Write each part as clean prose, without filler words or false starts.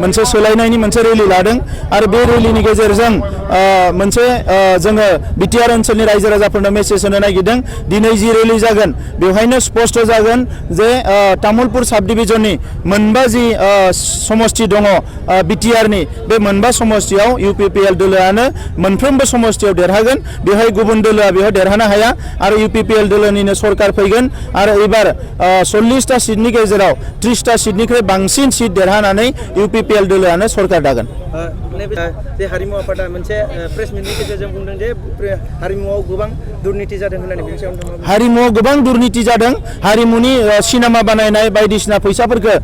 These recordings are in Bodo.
मोनसे सोलायनायनि मोनसे रेलि लादों आरो बे रेलिनि गेजेरजों मोनसे जोङो बिटिआर ओनसोलनि रायजो राजाफोरनो मेसेज होनो नागिरदों दिनै जि रेलि जागोन बेवहायनो स्पष्ट जागोन जे तामुलपुर साब डिभिजननि मोनबा जि समष्टि दङ बिटिआरनि बे मोनबा समष्टियाव इउपिपिएल दोलोआनो मोनफ्रोमबो समष्टियाव देरहागोन बेवहाय गुबुन दोलोआ बेवहाय देरहानो हाया आरो इउपिपिएल दोलोनिनो सरकार फैगोन आरो एबार 40टा सिटनि गेजेराव 30टा सिटनिख्रुइ बांसिन सिट देरहानानै इउपिपिएल दोलोआनो सरकार दागोन। जे हारिमु आफादा मोनसे प्रेस मिटनि गेजेरजों बुंदों जे हारिमुआव गोबां दुर्नीति जादों होननानै बेनि सायाव नोंथाङा हारिमुआव गोबां दुर्नीति जादों हारिमुनि सिनेमा बानायनाय बायदिसिना फैसाफोरखौ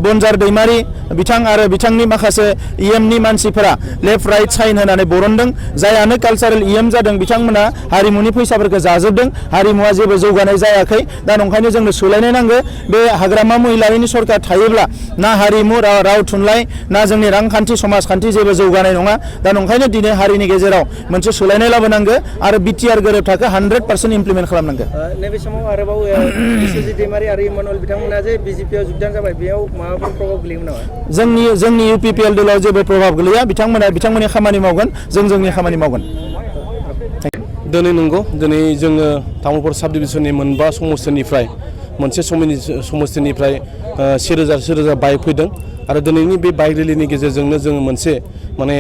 बनजार दैमारि बिथां आरो बिथांनि माखासे इएमनि मानसिफोरा लेफ्ट राइट साइन होनानै बरनदों जायानो कालचारेल इएम जादों बिथांमोना हारिमुनि फैसाफोरखौ जाजोबदों हारिमुआ जेबो जौगानाय जायाखै दा नंखायनो जोंनो सोलायनाय नांगौ बे हाग्रामा महिलारिनि सरकार थायोब्ला ना हारिमु राव थुनलाइ ना जोंनि रांखान्थि समाजखान्थि जेबो जौगानाय नङा दा नंखायनो दिनै हारिनि गेजेराव मोनसे सोलायनाय लाबोनांगौ आरो बिटिआर गोरोबथाखौ 100% इमप्लिमेन्ट खालामनांगौ। नैबे समाव आरोबाव बिश्वजित दैमारि आरो इमानुएल बिथांमोना जे बिजेपिआव जुगदान जाबाय बेयाव माबाफोर प्रभाब गोलैगोन नामा? जोंनि इउपिपिएल दोलोआव जेबो प्रभाब गोलैया बिथांमोननि खामानि मावगोन जोंनि खामानि मावगोन। दिनै नंगौ दिनै जोङो तामुलपुर साब डिभिजननि मोनबा समस्तिनिफ्राय मोनसे समस्तिनिफ्राय 1000 बाइक फैदों आरो दिनैनि बे बाइक रेलिनि गेजेरजोंनो जोङो मोनसे माने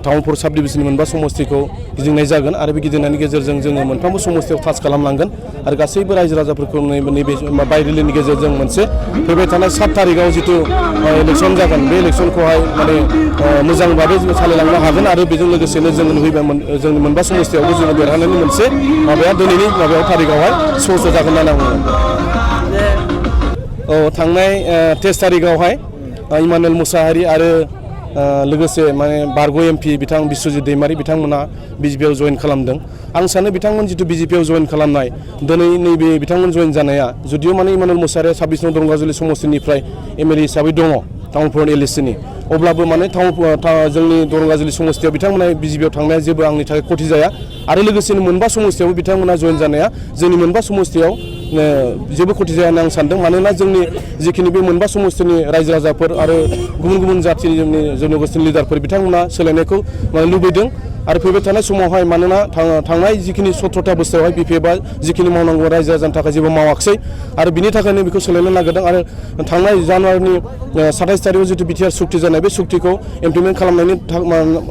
तामुलपुर साब डिभिजननि मोनबा समस्तिखौ गिदिंनाय जागोन आरो बे गिदिंनायनि गेजेरजों जोङो मोनफ्रोमबो समस्तियाव टाच खालामलांगोन आरो गासैबो रायजो राजाफोरखौ नैबे बाइक रेलिनि गेजेरजों मोनसे फैबाय थानाय 7 तारिखआव जितु इलेक्सन जागोन बे इलेक्सनखौहाय माने मोजां भाबै जों सालायलांनो हागोन आरो बेजों लोगोसेनो जोङो नुहैबाय जोंनि मोनबा समस्तियावबो जोङो देरहानायनि मोनसे माबाया दिनैनि माबायाव तारिखआवहाय स्पष्ट जागोन होनना आं बुङो। थांनाय 23 तारिखआवहाय इमानुएल मुसाहारि आरो लोगोसे माने बारग' एमपि बिथां बिश्वजित दैमारि बिथांमोना बिजेपिआव जइन खालामदों आं सानो बिथांमोन जितु बिजेपिआव जइन खालामनाय दिनै नैबे बिथांमोन जइन जानाया जुदिअ माने इमानुएल मुसाहारिया 26 नं दरंगाजुलि समस्तिनिफ्राय एमएलए हिसाबै दङ तामुलपुर एलएसिनि अब्लाबो माने जोंनि दरंगाजुलि समस्तियाव बिथांमोना बिजेपिआव थांनाया जेबो आंनि थाखाय खथि जाया आरो लोगोसेनो मोनबा समस्तियावबो बिथांमोना जइन जानाया जोंनि मोनबा समस्तियाव जेबो खथि जाया होनना आं सानदों मानोना जोंनि जिखिनि बे मोनबा समस्तिनि रायजो राजाफोर आरो गुबुन जाथिनि जनगोष्ठीनि लिडारफोर बिथांमोना सोलायनायखौ लुबैदों आरो फैबाय थानाय समावहाय मानोना थांनाय जिखिनि 17था बोसोरावहाय बिपिएफआ जिखिनि मावनांगौ रायजो राजानि थाखाय जेबो मावाखिसै आरो बिनि थाखायनो बेखौ सोलायनो नागिरदों आरो थांनाय जानुवारिनि 27 तारिखआव जितु बिटिआर सुक्ति जानाय बे सुक्तिखौ इमप्लिमेन्ट खालामनायनि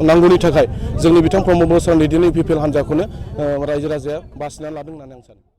नांगौनि थाखाय जोंनि बिथां प्रमद बर'नि दैदेननाय इउपिपिएल हान्जाखौनो रायजो राजाया बासिनानै लादों होननानै आं सानो।